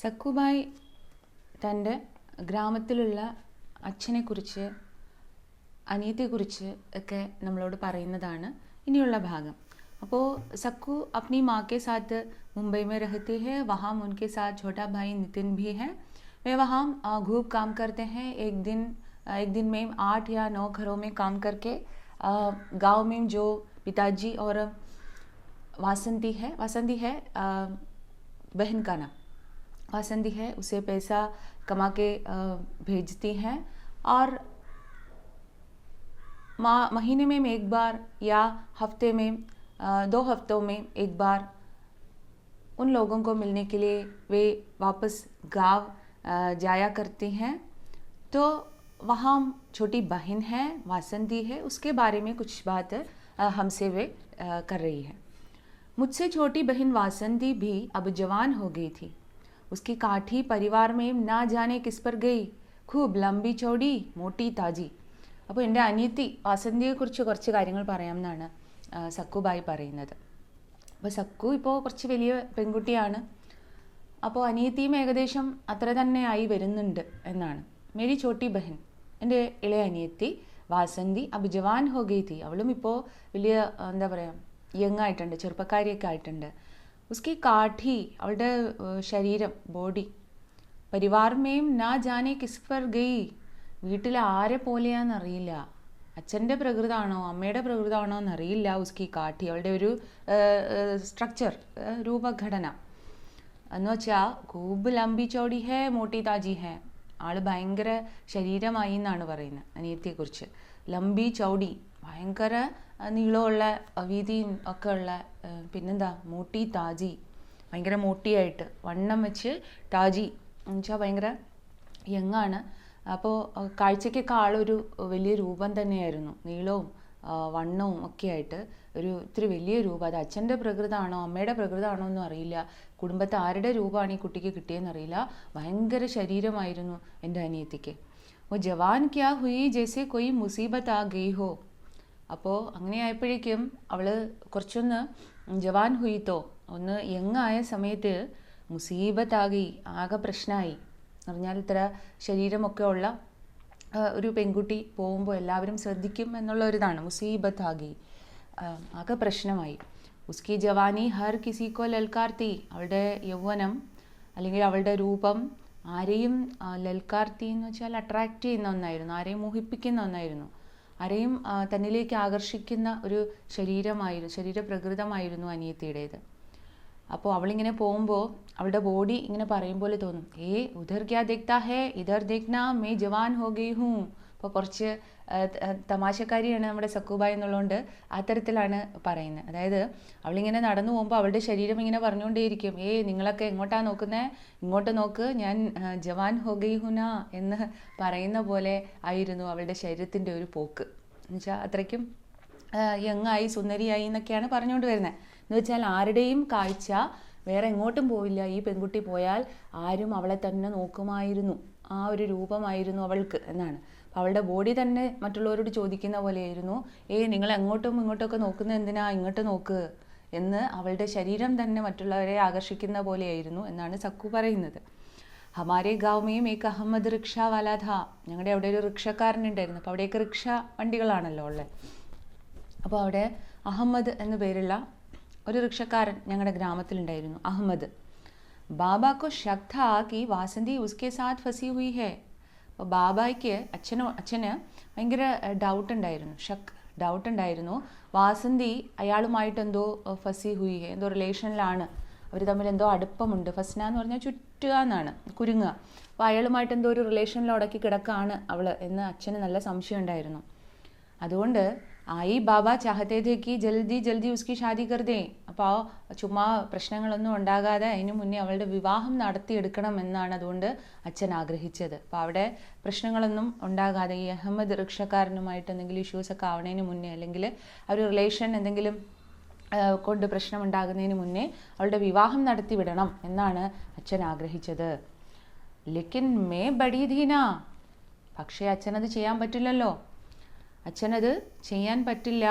സക്കുബായ് തൻ്റെ ഗ്രാമത്തിലുള്ള അച്ഛനെക്കുറിച്ച് അനിയത്തിയെക്കുറിച്ച് ഒക്കെ നമ്മളോട് പറയുന്നതാണ് ഇനിയുള്ള ഭാഗം. അപ്പോൾ സക്കു अपनी माँ के साथ मुंबई में रहती है. वहाँ उनके साथ छोटा भाई नितिन भी है. वे वहाँ खूब काम करते हैं. एक दिन में 8 या 9 घरों में काम करके गांव में जो पिताजी और वासंती है बहन का नाम वासंती है, उसे पैसा कमा के भेजती हैं और महीने में एक बार या हफ्ते में 2 हफ्तों में एक बार उन लोगों को मिलने के लिए वे वापस गांव जाया करती हैं. तो वहाँ छोटी बहन है वासंती है, उसके बारे में कुछ बात हमसे वे कर रही है. मुझसे छोटी बहन वासंती भी अब जवान हो गई थी. उसकी काठी परिवार में ना जाने किस पर गई. खूब लंबी चौड़ी मोटी ताजी. അപ്പോൾ എൻ്റെ അനിയത്തി വാസന്തിയെക്കുറിച്ച് കുറച്ച് കാര്യങ്ങൾ പറയാമെന്നാണ് സക്കുബായി പറയുന്നത്. അപ്പോൾ സക്കു ഇപ്പോൾ കുറച്ച് വലിയ പെൺകുട്ടിയാണ്. അപ്പോൾ അനിയത്തിയും ഏകദേശം അത്ര തന്നെ ആയി വരുന്നുണ്ട് എന്നാണ്. മേരി ചോട്ടി ബഹൻ, എൻ്റെ ഇളയ അനിയത്തി വാസന്തി അബ് ജവാൻ ഹോ ഗയി തി, അവളും ഇപ്പോൾ വലിയ എന്താ പറയുക യങ് ആയിട്ടുണ്ട്, ചെറുപ്പക്കാരിയൊക്കെ ആയിട്ടുണ്ട്. ഉസ്കി കാഠി, അവളുടെ ശരീരം ബോഡി, പരിവാർ മേം നാ ജാനെ കിസ് പർ ഗയി, വീട്ടിൽ ആരെ പോലെയാണെന്നറിയില്ല, അച്ഛൻ്റെ പ്രകൃതമാണോ അമ്മയുടെ പ്രകൃതമാണോ എന്നറിയില്ല. ഉസ്കി കാഠി, അവളുടെ ഒരു സ്ട്രക്ചർ, രൂപഘടന എന്ന് വെച്ചാൽ കൂബ് ലംബി ചോടി ഹേ മോട്ടി താജി ഹേ, ആൾ ഭയങ്കര ശരീരമായി എന്നാണ് പറയുന്നത് അനിയത്തിയെക്കുറിച്ച്. ലംബി ചൗടി, ഭയങ്കര നീളമുള്ള വീതിയും ഒക്കെ ഉള്ള. പിന്നെന്താ മോട്ടി താജി, ഭയങ്കര മോട്ടിയായിട്ട് വണ്ണം വെച്ച്. താജി എന്ന് വെച്ചാൽ ഭയങ്കര യങ്ങാണ്. അപ്പോൾ കാഴ്ചയ്ക്കൊക്കെ ആളൊരു വലിയ രൂപം തന്നെയായിരുന്നു, നീളവും വണ്ണവും ഒക്കെ ആയിട്ട് ഒരു ഇത്തിരി വലിയ രൂപം. അത് അച്ഛൻ്റെ പ്രകൃതമാണോ അമ്മയുടെ പ്രകൃതമാണോ എന്നും അറിയില്ല, കുടുംബത്തെ ആരുടെ രൂപമാണ് ഈ കുട്ടിക്ക് കിട്ടിയെന്നറിയില്ല. ഭയങ്കര ശരീരമായിരുന്നു എൻ്റെ അനിയത്തിക്ക്. ഓ ജവാൻ ക്യാ ഹുയി ജैसे कोई മുസീബത്ത് ആ ഗയി ഹോ. അപ്പോൾ അങ്ങനെ ആയപ്പോഴേക്കും അവൾ കുറച്ചൊന്ന് ജവാൻ ഹുയിത്തോ, ഒന്ന് യങ്ങായ സമയത്ത് മുസീബത്ത് ആകി, ആകെ പ്രശ്നമായി എന്ന് പറഞ്ഞാൽ ഇത്ര ശരീരമൊക്കെ ഉള്ള ഒരു പെൺകുട്ടി പോകുമ്പോൾ എല്ലാവരും ശ്രദ്ധിക്കും എന്നുള്ള ഒരിതാണ്. മുസീബത്ത് ആകി, ആകെ പ്രശ്നമായി. ഉസ്കി ജവാനി ഹർ കിസിക്കോ ലൽക്കാർത്തി, അവളുടെ യൗവനം അല്ലെങ്കിൽ അവളുടെ രൂപം ആരെയും ലൽക്കാർത്തി എന്ന് വെച്ചാൽ അട്രാക്റ്റ് ചെയ്യുന്ന ഒന്നായിരുന്നു, ആരെയും മോഹിപ്പിക്കുന്ന ഒന്നായിരുന്നു, ആരെയും തന്നിലേക്ക് ആകർഷിക്കുന്ന ഒരു ശരീരപ്രകൃതമായിരുന്നു അനിയത്തിയുടേത്. അപ്പോൾ അവളിങ്ങനെ പോകുമ്പോൾ അവളുടെ ബോഡി ഇങ്ങനെ പറയും പോലെ തോന്നും, ഉധർ ക്യാ ദേഖ്താ ഹേ ഇധർ ദേഖ്നാ മേ ജവാൻ ഹോ ഗയി ഹൂ. അപ്പോൾ കുറച്ച് തമാശക്കാരിയാണ് നമ്മുടെ സക്കുബായ് എന്നുള്ളതുകൊണ്ട് ആ തരത്തിലാണ് പറയുന്നത്. അതായത് അവളിങ്ങനെ നടന്നു പോകുമ്പോൾ അവളുടെ ശരീരം ഇങ്ങനെ പറഞ്ഞുകൊണ്ടേയിരിക്കും, നിങ്ങളൊക്കെ എങ്ങോട്ടാണ് നോക്കുന്നത്, ഇങ്ങോട്ട് നോക്ക്, ഞാൻ ജവാൻ ഹോ ഗയി ഹുന എന്ന് പറയുന്ന പോലെ ആയിരുന്നു അവളുടെ ശരീരത്തിൻ്റെ ഒരു പോക്ക്. എന്നുവെച്ചാൽ അത്രയ്ക്കും യങ്ങായി സുന്ദരിയായി എന്നൊക്കെയാണ് പറഞ്ഞുകൊണ്ട് വരുന്നത്. എന്ന് വെച്ചാൽ ആരുടെയും കാഴ്ച വേറെ എങ്ങോട്ടും പോയില്ല, ഈ പെൺകുട്ടി പോയാൽ ആരും അവളെ തന്നെ നോക്കുമായിരുന്നു, ആ ഒരു രൂപമായിരുന്നു അവൾക്ക് എന്നാണ്. അപ്പോൾ അവളുടെ ബോഡി തന്നെ മറ്റുള്ളവരോട് ചോദിക്കുന്ന പോലെയായിരുന്നു, നിങ്ങൾ അങ്ങോട്ടും ഇങ്ങോട്ടൊക്കെ നോക്കുന്നത് എന്തിനാ, ഇങ്ങോട്ട് നോക്ക് എന്ന് അവളുടെ ശരീരം തന്നെ മറ്റുള്ളവരെ ആകർഷിക്കുന്ന പോലെയായിരുന്നു എന്നാണ് സക്കു പറയുന്നത്. ഹമാരെ ഗാവ്മേയും ഏക്ക് അഹമ്മദ് റിക്ഷ വാലാ ഥാ, ഞങ്ങളുടെ അവിടെ ഒരു റിക്ഷക്കാരനുണ്ടായിരുന്നു. അപ്പോൾ അവിടെയൊക്കെ റിക്ഷ വണ്ടികളാണല്ലോ ഉള്ളത്. അപ്പോൾ അവിടെ അഹമ്മദ് എന്നു പേരുള്ള ഒരു റിക്ഷക്കാരൻ ഞങ്ങളുടെ ഗ്രാമത്തിലുണ്ടായിരുന്നു, അഹമ്മദ്. ബാബാക്കോ ശക് ഥാ കി വാസന്തി ഉസ്കെ സാത്ത് ഫസി ഹുയി ഹേ. അപ്പോൾ ബാബായ്ക്ക് അച്ഛന് ഭയങ്കര ഡൗട്ട് ഉണ്ടായിരുന്നു, വാസന്തി അയാളുമായിട്ട് എന്തോ ഫസി ഹുയി ഹേ, എന്തോ റിലേഷനിലാണ്, അവർ തമ്മിൽ എന്തോ അടുപ്പമുണ്ട്. ഫസ്ന എന്ന് പറഞ്ഞാൽ ചുറ്റുക എന്നാണ്, കുരുങ്ങുക. അപ്പോൾ അയാളുമായിട്ട് എന്തോ ഒരു റിലേഷനിൽ ഉടക്കി കിടക്കാണ് അവൾ എന്ന് അച്ഛന് നല്ല സംശയം ഉണ്ടായിരുന്നു. അതുകൊണ്ട് ആയി ബാബ ചാഹത്തെ थे कि ജൽദി ഉസ്കി ഷാദി കർ ദേ. അപ്പോൾ ചുമ്മാ പ്രശ്നങ്ങളൊന്നും ഉണ്ടാകാതെ അതിനു മുന്നേ അവളുടെ വിവാഹം നടത്തിയെടുക്കണം എന്നാണ് അതുകൊണ്ട് അച്ഛൻ ആഗ്രഹിച്ചത്. അപ്പോൾ അവിടെ പ്രശ്നങ്ങളൊന്നും ഉണ്ടാകാതെ ഈ അഹമ്മദ് റിക്ഷക്കാരനുമായിട്ട് എന്തെങ്കിലും ഇഷ്യൂസൊക്കെ ആവണതിന് മുന്നേ അല്ലെങ്കിൽ ആ ഒരു റിലേഷൻ എന്തെങ്കിലും കൊണ്ട് പ്രശ്നമുണ്ടാകുന്നതിന് മുന്നേ അവളുടെ വിവാഹം നടത്തി വിടണം എന്നാണ് അച്ഛൻ ആഗ്രഹിച്ചത്. ലേക്കിൻ മേ ബഡി ധീന, പക്ഷേ അച്ഛനത് ചെയ്യാൻ പറ്റില്ലല്ലോ. അച്ഛനത് ചെയ്യാൻ പറ്റില്ല,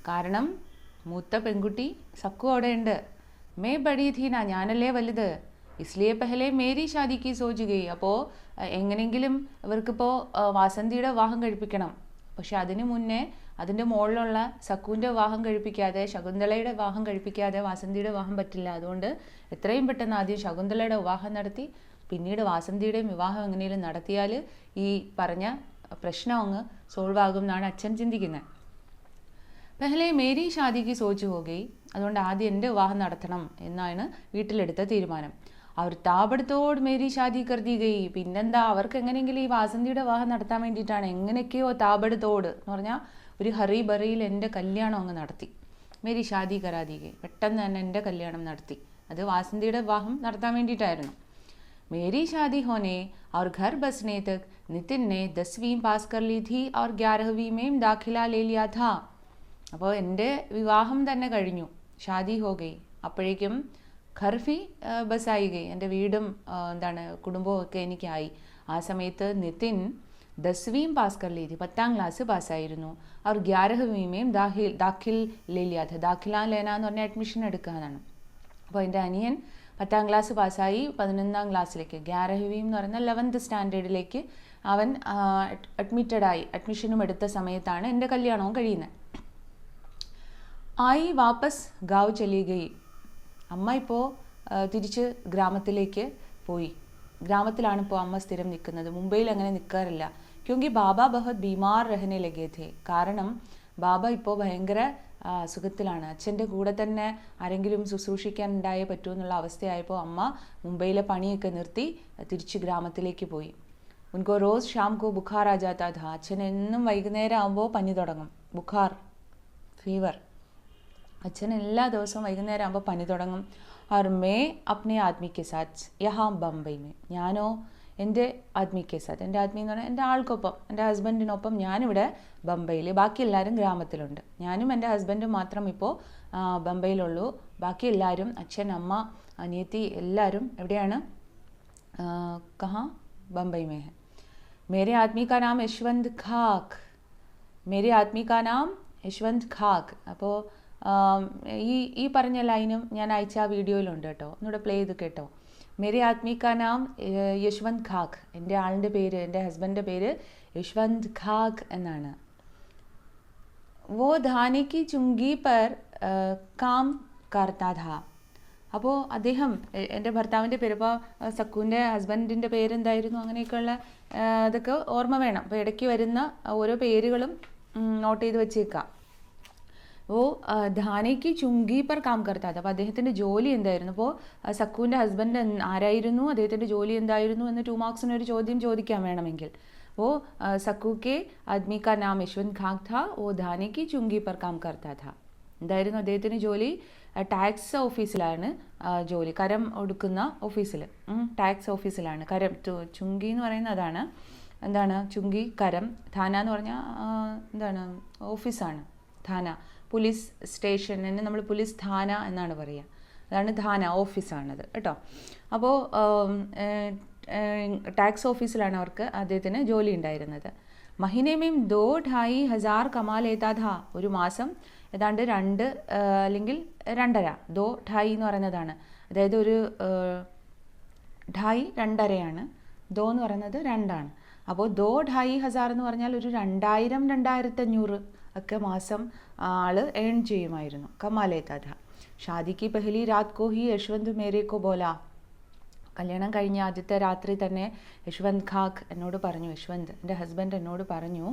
കാരണം മൂത്ത പെൺകുട്ടി സക്കു അവിടെ ഉണ്ട്. മേ ബഡി ധീന, ഞാനല്ലേ വലുത്. इसलिए पहले मेरी शादी की सोच गई. അപ്പോൾ എങ്ങനെയെങ്കിലും ഇവർക്കിപ്പോൾ വാസന്തിയുടെ വിവാഹം കഴിപ്പിക്കണം. പക്ഷെ അതിന് മുന്നേ അതിൻ്റെ മുകളിലുള്ള സക്കുവിൻ്റെ വിവാഹം കഴിപ്പിക്കാതെ, ശകുന്തളയുടെ വിവാഹം കഴിപ്പിക്കാതെ വാസന്തിയുടെ വിവാഹം പറ്റില്ല. അതുകൊണ്ട് എത്രയും പെട്ടെന്ന് ആദ്യം ശകുന്തളയുടെ വിവാഹം നടത്തി പിന്നീട് വാസന്തിയുടെയും വിവാഹം എങ്ങനെയും നടത്തിയാൽ ഈ പറഞ്ഞ പ്രശ്നം അങ്ങ് സോൾവ് ആകും എന്നാണ് അച്ഛൻ ചിന്തിക്കുന്നത്. പെഹലെ മേരി ഷാദിക്ക് സോച്ച് ഹോഗി. അതുകൊണ്ട് ആദ്യം എൻ്റെ വിവാഹം നടത്തണം എന്നാണ് വീട്ടിലെടുത്ത തീരുമാനം. അവർ താപടത്തോട് മേരി ഷാദി കർദി ഗയി. പിന്നെന്താ, അവർക്ക് എങ്ങനെയെങ്കിലും ഈ വാസന്തിയുടെ വിവാഹം നടത്താൻ വേണ്ടിയിട്ടാണ് എങ്ങനെയൊക്കെയോ താപടത്തോട് എന്ന് പറഞ്ഞാൽ ഒരു ഹറി ബറിയിൽ എൻ്റെ കല്യാണം അങ്ങ് നടത്തി. മേരി ഷാദി കരാദി ഗയി. പെട്ടെന്ന് തന്നെ എൻ്റെ കല്യാണം നടത്തി. അത് വാസന്തിയുടെ വിവാഹം നടത്താൻ വേണ്ടിയിട്ടായിരുന്നു. मेरी शादी होने और घर बसने तक नितिन ने 10वीं पास कर ली थी और 11वीं में दाखिला ले लिया था. അപ്പോൾ എൻ്റെ വിവാഹം തന്നെ കഴിഞ്ഞു, ഷാദി ഹോ ഗയി. അപ്പോഴേക്കും ഘർ ഭി ബസായി ഗയി. എൻ്റെ വീടും കുടുംബവും ഒക്കെ എനിക്കായി. ആ സമയത്ത് നിതിൻ 10वीं പാസ് കർ ലീ തി. 10ാം ക്ലാസ് പാസ്സായിരുന്നു. और 11वीं में दाखिल ले लिया था. ദാഖില ലേന എന്ന് പറഞ്ഞാൽ അഡ്മിഷൻ എടുക്കുക എന്നാണ്. അപ്പോൾ എൻ്റെ അനിയൻ 10ാം ക്ലാസ് പാസ്സായി 11ാം ക്ലാസ്സിലേക്ക്, 11वीं എന്ന് പറയുന്ന 11th സ്റ്റാൻഡേർഡിലേക്ക് അവൻ അഡ്മിറ്റഡായി. അഡ്മിഷനും എടുത്ത സമയത്താണ് എൻ്റെ കല്യാണവും കഴിയുന്നത്. ആയി വാപ്പസ് ഗാവ് ചലി ഗയി. അമ്മ ഇപ്പോൾ തിരിച്ച് ഗ്രാമത്തിലേക്ക് പോയി. ഗ്രാമത്തിലാണ് ഇപ്പോൾ അമ്മ സ്ഥിരം നിൽക്കുന്നത്. മുംബൈയിൽ അങ്ങനെ നിൽക്കാറില്ല. ക്യോങ്കി ബാബ ബഹത് ബീമാർ രഹനെ ലഗേ ഥേ. കാരണം ബാബ ഇപ്പോൾ ഭയങ്കര അസുഖത്തിലാണ്. അച്ഛൻ്റെ കൂടെ തന്നെ ആരെങ്കിലും ശുശ്രൂഷിക്കാൻ ഉണ്ടായേ പറ്റൂ എന്നുള്ള അവസ്ഥയായപ്പോൾ അമ്മ മുംബൈയിലെ പണിയൊക്കെ നിർത്തി തിരിച്ച് ഗ്രാമത്തിലേക്ക് പോയി. ഉൻകോ റോസ് ഷാം കോ ബുഖാർ ആ ജാതാ ഥാ. അച്ഛൻ എന്നും വൈകുന്നേരം ആകുമ്പോൾ പനി തുടങ്ങും, ബുഖാർ, ഫീവർ. അച്ഛൻ എല്ലാ ദിവസവും വൈകുന്നേരം ആകുമ്പോൾ പനി തുടങ്ങും. और मैं अपने आदमी के साथ यहाँ बम्बई में. ഞാനോ എൻ്റെ ആദ്മി കെ സാത്ത്, എൻ്റെ ആദ്മി എന്ന് പറഞ്ഞാൽ എൻ്റെ ആൾക്കൊപ്പം, എൻ്റെ ഹസ്ബൻഡിനൊപ്പം ഞാനിവിടെ ബംബൈയിൽ. ബാക്കി എല്ലാവരും ഗ്രാമത്തിലുണ്ട്. ഞാനും എൻ്റെ ഹസ്ബൻഡും മാത്രം ഇപ്പോൾ ബംബൈയിലുള്ളൂ. ബാക്കി എല്ലാവരും അച്ഛൻ, അമ്മ, അനിയത്തി എല്ലാവരും എവിടെയാണ്? കഹാ? ബംബൈ മേ ഹെ. മേരെ ആദ്മി കാ നാം യശ്വന്ത് ഖാക്ക്. മേരെ ആദ്മി കാ നാം യശ്വന്ത് ഖാക്ക്. അപ്പോൾ ഈ പറഞ്ഞ ലൈനും ഞാൻ അയച്ച ആ വീഡിയോയിലുണ്ട് കേട്ടോ. ഒന്നുകൂടെ പ്ലേ ചെയ്ത് കേട്ടോ. मेरे आदमी का नाम യശ്വന്ത് ഖാക്ക്. എൻ്റെ ആളിൻ്റെ പേര്, എൻ്റെ ഹസ്ബൻഡിൻ്റെ പേര് യശ്വന്ത് ഖാക്ക് എന്നാണ്. वो धाने की चुंगी पर काम करता था. അപ്പോൾ അദ്ദേഹം, എൻ്റെ ഭർത്താവിൻ്റെ പേര്, ഇപ്പോൾ സക്കുവിൻ്റെ ഹസ്ബൻഡിൻ്റെ പേരെന്തായിരുന്നു, അങ്ങനെയൊക്കെയുള്ള അതൊക്കെ ഓർമ്മ വേണം. അപ്പോൾ ഇടയ്ക്ക് വരുന്ന ഓരോ പേരുകളും നോട്ട് ചെയ്ത് വെച്ചേക്കാം. वो ധാനെ की ചുങ്കി पर काम करता था. അപ്പോൾ അദ്ദേഹത്തിൻ്റെ ജോലി എന്തായിരുന്നു? അപ്പോൾ സക്കുവിൻ്റെ ഹസ്ബൻഡ് ആരായിരുന്നു, അദ്ദേഹത്തിൻ്റെ ജോലി എന്തായിരുന്നു എന്ന് 2 മാർക്സിന് ഒരു ചോദ്യം ചോദിക്കാൻ വേണമെങ്കിൽ. वो सक्कू के आदमी का नाम यशवंत खाक था. वो धाने की चुंगी पर काम करता था. എന്തായിരുന്നു അദ്ദേഹത്തിൻ്റെ ജോലി? ടാക്സ് ഓഫീസിലാണ് ജോലി. കരം ഒടുക്കുന്ന ഓഫീസിൽ, ടാക്സ് ഓഫീസിലാണ്. കരം, ചുങ്കി എന്ന് പറയുന്നത് അതാണ്. എന്താണ് ചുങ്കി? കരം. ഥാന എന്ന് പറഞ്ഞാൽ ഓഫീസാണ്. ഥാന, പോലീസ് സ്റ്റേഷൻ, എന്നെ നമ്മൾ പോലീസ് ഥാന എന്നാണ് പറയുക. അതാണ് ധാന, ഓഫീസാണത് കേട്ടോ. അപ്പോൾ ടാക്സ് ഓഫീസിലാണ് അവർക്ക് അദ്ദേഹത്തിന് ജോലി ഉണ്ടായിരുന്നത്. മഹിനേമേം 2-2.5 കമാ ലേതാ ഥാ. ഒരു മാസം ഏതാണ്ട് 2 അല്ലെങ്കിൽ 2.5. 2.5 എന്ന് പറയുന്നതാണ്. അതായത് ഒരു 2.5 2.5 ദോ എന്ന് പറയുന്നത് 2 ആണ്. അപ്പോൾ 2-2.5 എന്ന് പറഞ്ഞാൽ ഒരു 2000-2500 ഒക്കെ മാസം ആൾ ഏൺ ചെയ്യുമായിരുന്നു. കമാ ലേതാ ഥാ. ഷാദിക്ക് പെഹലി രാത് കോ ഹി യശ്വന്ത് മേരെ കോ ബോല. കല്യാണം കഴിഞ്ഞ ആദ്യത്തെ രാത്രി തന്നെ യശ്വന്ത് ഖാക്ക് എന്നോട് പറഞ്ഞു, യശ്വന്ത് എൻ്റെ ഹസ്ബൻഡ് എന്നോട് പറഞ്ഞു,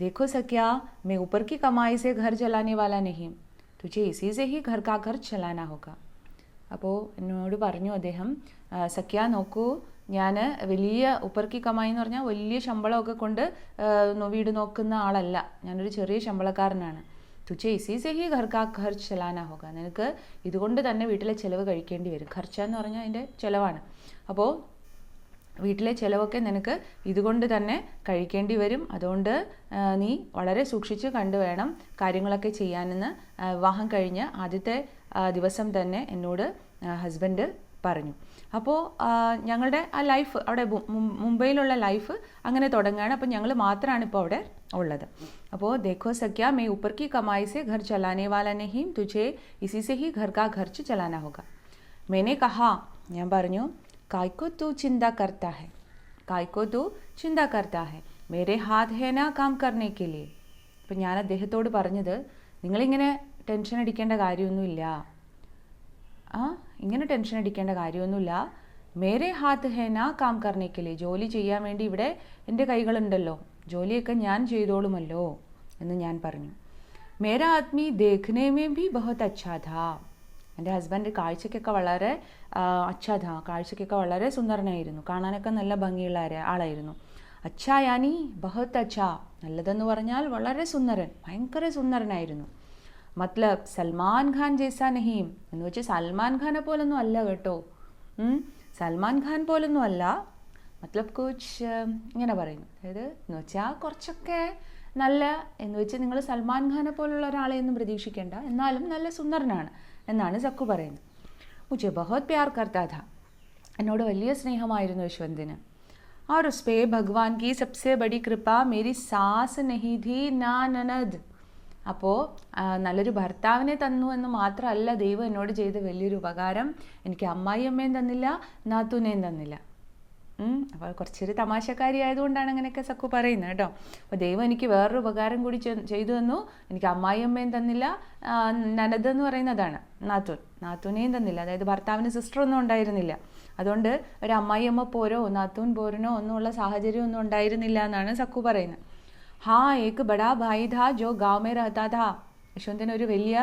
देखो सख्या, मैं ऊपर की कमाई से घर चलाने वाला नहीं, तुझे इसी से ही घर का खर्च चलाना होगा. അപ്പോൾ എന്നോട് പറഞ്ഞു അദ്ദേഹം, സഖ്യ നോക്കൂ, ഞാൻ വലിയ ഉപ്പർക്കി കമായി എന്ന് പറഞ്ഞാൽ വലിയ ശമ്പളമൊക്കെ കൊണ്ട് വീട് നോക്കുന്ന ആളല്ല, ഞാനൊരു ചെറിയ ശമ്പളക്കാരനാണ്. തുച്ഛ ഇസീസെ ഹി ഘർ കാ ഖർച്ച് ചലാനാ ഹോഗ. നിനക്ക് ഇതുകൊണ്ട് തന്നെ വീട്ടിലെ ചിലവ് കഴിക്കേണ്ടി വരും. ഖർച്ച എന്ന് പറഞ്ഞാൽ അതിൻ്റെ ചിലവാണ്. അപ്പോൾ വീട്ടിലെ ചിലവൊക്കെ നിനക്ക് ഇതുകൊണ്ട് തന്നെ കഴിക്കേണ്ടി വരും. അതുകൊണ്ട് നീ വളരെ സൂക്ഷിച്ച് കണ്ടു വേണം കാര്യങ്ങളൊക്കെ ചെയ്യാനെന്ന് വിവാഹം കഴിഞ്ഞ് ആദ്യത്തെ ദിവസം തന്നെ എന്നോട് ഹസ്ബൻഡ് പറഞ്ഞു. അപ്പോൾ ഞങ്ങളുടെ ആ ലൈഫ് അവിടെ മുംബൈയിലുള്ള ലൈഫ് അങ്ങനെ തുടങ്ങുകയാണ്. അപ്പോൾ ഞങ്ങൾ മാത്രമാണ് ഇപ്പോൾ അവിടെ ഉള്ളത്. അപ്പോൾ ദേഖോ സഖ്യ, മേ ऊपर की कमाई से घर चलाने वाला नहीं, तुझे इसी से ही घर का खर्च चलाना होगा. मैंने कहा, ഞാൻ പറഞ്ഞു, കായ്ക്കോ തൂ ചിന്ത करता है, കായ്ക്കോ തൂ ചിന്ത करता है, मेरे हाथ है ना काम करने के लिए. അപ്പം ഞാൻ അദ്ദേഹത്തോട് പറഞ്ഞത്, നിങ്ങളിങ്ങനെ ടെൻഷൻ അടിക്കേണ്ട കാര്യമൊന്നുമില്ല, ഇങ്ങനെ ടെൻഷൻ അടിക്കേണ്ട കാര്യമൊന്നുമില്ല. മേരെ ഹാത്ത് ഹേ നാ കാം കർണേക്കലേ, ജോലി ചെയ്യാൻ വേണ്ടി ഇവിടെ എൻ്റെ കൈകളുണ്ടല്ലോ, ജോലിയൊക്കെ ഞാൻ ചെയ്തോളുമല്ലോ എന്ന് ഞാൻ പറഞ്ഞു. മേരാ ആദ്മി ദേഖ്നേ മേ ഭി ബഹുത് അച്ഛാ ഥാ, എൻ്റെ ഹസ്ബൻഡ് കാഴ്ചയ്ക്കൊക്കെ വളരെ അച്ഛാ ഥാ, കാഴ്ചയ്ക്കൊക്കെ വളരെ സുന്ദരനായിരുന്നു, കാണാനൊക്കെ നല്ല ഭംഗിയുള്ള ആളായിരുന്നു. അച്ഛാ യാനി ബഹുത് അച്ഛാ, നല്ലതെന്ന് പറഞ്ഞാൽ വളരെ സുന്ദരൻ, ഭയങ്കര സുന്ദരനായിരുന്നു. മത്ലബ് സൽമാൻ ഖാൻ ജേസാ നഹീം, എന്ന് വെച്ചാൽ സൽമാൻ ഖാനെ പോലൊന്നും അല്ല കേട്ടോ, സൽമാൻ ഖാൻ പോലൊന്നും അല്ല. മത്ലബ് കുച്ച് ഇങ്ങനെ പറയുന്നു, അതായത് എന്ന് വെച്ചാൽ കുറച്ചൊക്കെ നല്ല, എന്ന് വെച്ചാൽ നിങ്ങൾ സൽമാൻ ഖാനെ പോലുള്ള ഒരാളെയൊന്നും പ്രതീക്ഷിക്കേണ്ട, എന്നാലും നല്ല സുന്ദരനാണ് എന്നാണ് സക്കു പറയുന്നത്. മുझे बहुत प्यार करता था, എന്നോട് വലിയ സ്നേഹമായിരുന്നു യശ്വന്തിന്. और उस पे भगवान की सबसे बड़ी कृपा मेरी सास नहीं थी ना ननद. അപ്പോൾ നല്ലൊരു ഭർത്താവിനെ തന്നു എന്ന് മാത്രമല്ല ദൈവം എന്നോട് ചെയ്ത വലിയൊരു ഉപകാരം, എനിക്ക് അമ്മായിയമ്മയും തന്നില്ല, നാത്തൂനെയും തന്നില്ല. അപ്പോൾ കുറച്ചൊരു തമാശക്കാരി ആയതുകൊണ്ടാണ് അങ്ങനെയൊക്കെ സക്കു പറയുന്നത് കേട്ടോ. അപ്പോൾ ദൈവം എനിക്ക് വേറൊരു ഉപകാരം കൂടി ചെയ്തു തന്നു, എനിക്ക് അമ്മായിയമ്മയും തന്നില്ല, നനദ് എന്ന് പറയുന്നതാണ് നാത്തൂനെയും തന്നില്ല, അതായത് ഭർത്താവിന് സിസ്റ്ററൊന്നും ഉണ്ടായിരുന്നില്ല, അതുകൊണ്ട് ഒരു അമ്മായിയമ്മ പോരോ നാത്തൂൻ പോരനോ ഒന്നുമുള്ള സാഹചര്യം ഒന്നും ഉണ്ടായിരുന്നില്ല എന്നാണ് സക്കു പറയുന്നത്. हाँ एक बड़ा भाई था जो गाँव में रहता था. യശ്വന്തിന് ഒരു വലിയ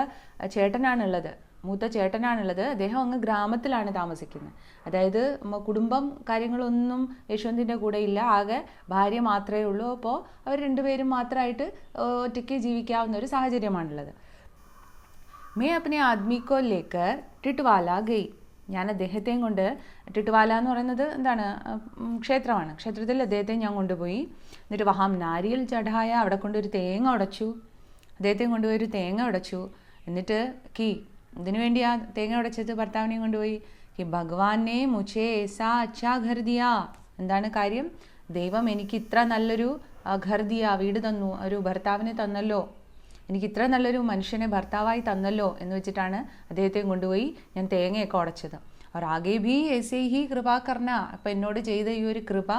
ചേട്ടനാണുള്ളത്, മൂത്ത ചേട്ടനാണുള്ളത്, അദ്ദേഹം അങ്ങ് ഗ്രാമത്തിലാണ് താമസിക്കുന്നത്. അതായത് കുടുംബം കാര്യങ്ങളൊന്നും യശ്വന്തിൻ്റെ കൂടെ ഇല്ല, ആകെ ഭാര്യ മാത്രമേ ഉള്ളൂ. അപ്പോൾ അവർ രണ്ടുപേരും മാത്രമായിട്ട് ഒറ്റയ്ക്ക് ജീവിക്കാവുന്ന ഒരു സാഹചര്യമാണുള്ളത്. मैं अपने आदमी को लेकर टिटवाला गई. ഞാൻ അദ്ദേഹത്തെയും കൊണ്ട്, ടിട്വാല എന്ന് പറയുന്നത് എന്താണ്, ക്ഷേത്രമാണ്, ക്ഷേത്രത്തിൽ അദ്ദേഹത്തെ ഞാൻ കൊണ്ടുപോയി. എന്നിട്ട് വഹാം നാരിയൽ ചടായ, അവിടെ കൊണ്ടൊരു തേങ്ങ ഉടച്ചു, അദ്ദേഹത്തെയും കൊണ്ടുപോയി ഒരു തേങ്ങ ഉടച്ചു. എന്നിട്ട് ഇതിനു വേണ്ടി ആ തേങ്ങ ഉടച്ചത് ഭർത്താവിനെയും കൊണ്ടുപോയി. ഭഗവാനെ മുझे ऐसा अच्छा घर दिया. എന്താണ് കാര്യം, ദൈവം എനിക്ക് ഇത്ര നല്ലൊരു ഘർ ദിയ, വീട് തന്നു, ഒരു ഭർത്താവിനെ തന്നല്ലോ, എനിക്ക് ഇത്ര നല്ലൊരു മനുഷ്യനെ ഭർത്താവായി തന്നല്ലോ എന്ന് വെച്ചിട്ടാണ് അദ്ദേഹത്തെയും കൊണ്ടുപോയി ഞാൻ തേങ്ങയൊക്കെ ഉടച്ചത്. അവർ ആകെ ഭീ ऐसे ही കൃപ കർണ, അപ്പം എന്നോട് ചെയ്ത ഈ ഒരു കൃപ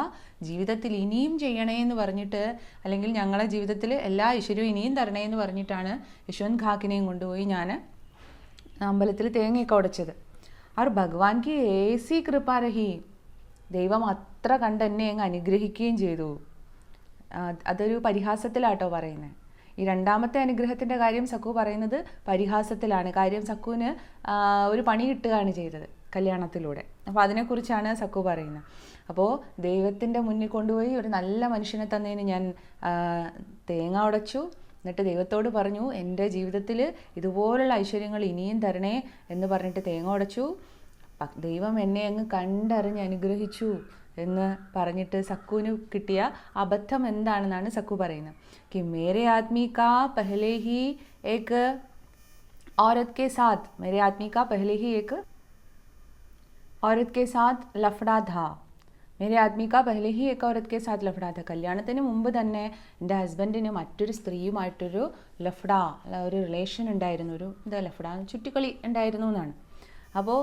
ജീവിതത്തിൽ ഇനിയും ചെയ്യണേ എന്ന് പറഞ്ഞിട്ട്, അല്ലെങ്കിൽ ഞങ്ങളെ ജീവിതത്തിൽ എല്ലാ ഐശ്വര്യവും ഇനിയും തരണേ എന്ന് പറഞ്ഞിട്ടാണ് യശ്വന്ത് ഖാക്കിനെയും കൊണ്ടുപോയി ഞാൻ അമ്പലത്തിൽ തേങ്ങയൊക്കെ ഉടച്ചത്. അവർ ഭഗവാൻ കി ഏസി കൃപ രഹി, ദൈവം അത്ര കണ്ട് എന്നെ അങ്ങ് അനുഗ്രഹിക്കുകയും ചെയ്തു. അതൊരു പരിഹാസത്തിലാട്ടോ പറയുന്നത്. ഈ രണ്ടാമത്തെ അനുഗ്രഹത്തിൻ്റെ കാര്യം സക്കു പറയുന്നത് പരിഹാസത്തിലാണ്. കാര്യം സക്കുവിന് ഒരു പണി കിട്ടുകയാണ് ചെയ്തത് കല്യാണത്തിലൂടെ. അപ്പോൾ അതിനെക്കുറിച്ചാണ് സക്കു പറയുന്നത്. അപ്പോൾ ദൈവത്തിൻ്റെ മുന്നിൽ കൊണ്ടുപോയി ഒരു നല്ല മനുഷ്യനെ തന്നതിന് ഞാൻ തേങ്ങ ഉടച്ചു. എന്നിട്ട് ദൈവത്തോട് പറഞ്ഞു, എൻ്റെ ജീവിതത്തിൽ ഇതുപോലുള്ള ഐശ്വര്യങ്ങൾ ഇനിയും തരണേ എന്ന് പറഞ്ഞിട്ട് തേങ്ങ ഉടച്ചു. ദൈവം എന്നെ അങ്ങ് കണ്ടറിഞ്ഞ് അനുഗ്രഹിച്ചു എന്ന് പറഞ്ഞിട്ട് സക്കുവിന് കിട്ടിയ അബദ്ധം എന്താണെന്നാണ് സക്കു പറയുന്നത്. कि मेरे आदमी का पहले ही एक औरत के साथ लफड़ा था. मेरे आदमी का पहले ही एक औरत के साथ लफड़ा था. കല്യാണത്തിന് മുമ്പ് തന്നെ എൻ്റെ ഹസ്ബൻഡിന് മറ്റൊരു സ്ത്രീയുമായിട്ടൊരു ലഫ്ഡ, ഒരു റിലേഷൻ ഉണ്ടായിരുന്നു, ഒരു ലഫ്ഡ ചുറ്റിക്കളി ഉണ്ടായിരുന്നു എന്നാണ്. അപ്പോൾ